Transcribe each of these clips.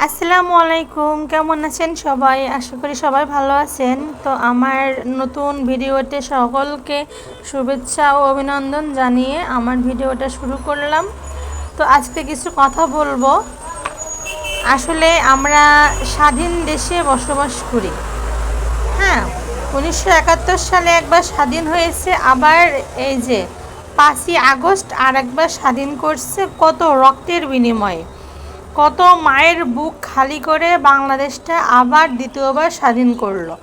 আসসালামু আলাইকুম, কেমন আছেন সবাই? আশা করি সবাই ভালো আছেন। তো আমার নতুন ভিডিওতে সকলকে শুভেচ্ছা ও অভিনন্দন জানিয়ে আমার ভিডিওটা শুরু করলাম। তো আজকে কিছু কথা বলবো। আসলে আমরা স্বাধীন দেশে বসবাস করি। হ্যাঁ, 1971 সালে একবার স্বাধীন হয়েছে, আবার এই যে 5ই আগস্ট আর একবার স্বাধীন করছে, কত রক্তের বিনিময়ে, কত মায়ের বুক খালি করে বাংলাদেশটা আবার দ্বিতীয়বার স্বাধীন করলো।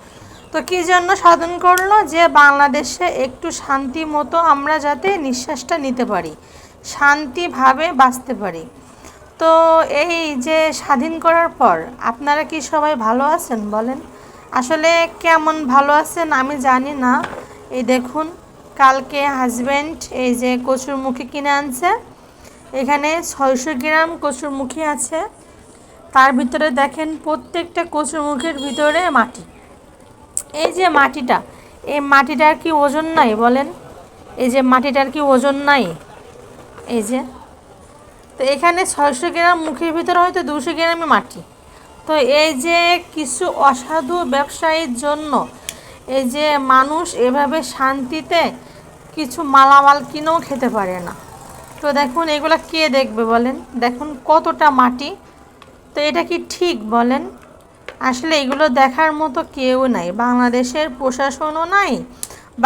তো কী জন্য স্বাধীন করলো? যে বাংলাদেশে একটু শান্তি মতো আমরা যাতে নিঃশ্বাসটা নিতে পারি, শান্তিভাবে বাঁচতে পারি। তো এই যে স্বাধীন করার পর আপনারা কি সবাই ভালো আছেন বলেন? আসলে কেমন ভালো আছেন আমি জানি না। এই দেখুন, কালকে হাজব্যান্ড এই যে কচুরমুখী কিনে আনছে। এখানে 600 গ্রাম কচুরমুখী আছে। তার ভিতরে দেখেন প্রত্যেকটা কচুরমুখীর ভিতরে মাটি। এই যে মাটিটা, এই মাটিটার কি ওজন নাই বলেন? এই যে মাটিটার কি ওজন নাই? এই যে, তো এখানে 600 গ্রাম মুখের ভিতরে হয়তো 200 গ্রামই মাটি। তো এই যে কিছু অসাধু ব্যবসায়ীর জন্য এই যে মানুষ এভাবে শান্তিতে কিছু মালামাল কিনেও খেতে পারে না। তো দেখুন, এগুলো কে দেখবে বলেন? দেখুন কতটা মাটি। তো এটা কি ঠিক বলেন? আসলে এগুলো দেখার মতো কেউ নাই, বাংলাদেশের প্রশাসনও নাই,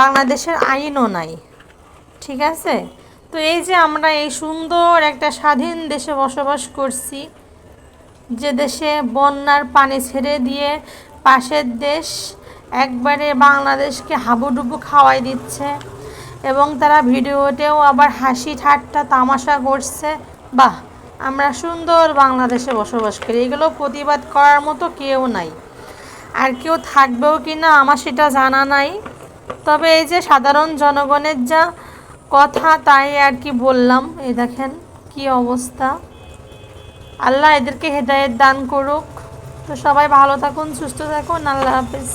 বাংলাদেশের আইনও নাই। ঠিক আছে? তো এই যে আমরা এই সুন্দর একটা স্বাধীন দেশে বসবাস করছি, যে দেশে বন্যার পানি ছেড়ে দিয়ে পাশের দেশ একবারে বাংলাদেশকে হাবুডুবু খাওয়াই দিচ্ছে, এবং তারা ভিডিওতেও আবার হাসি ঠাট্টা তামাশা করছে। বাহ, আমরা সুন্দর বাংলাদেশে বসবাস করি, এগুলো প্রতিবাদ করার মতো কেউ নাই। আর কেউ থাকবেও কি না আমার সেটা জানা নাই। তবে এই যে সাধারণ জনগণের যা কথা তাই আর কি বললাম। এই দেখেন কি অবস্থা। আল্লাহ এদেরকে হেদায়েত দান করুক। তো সবাই ভালো থাকুন, সুস্থ থাকুন। আল্লাহ হাফেজ।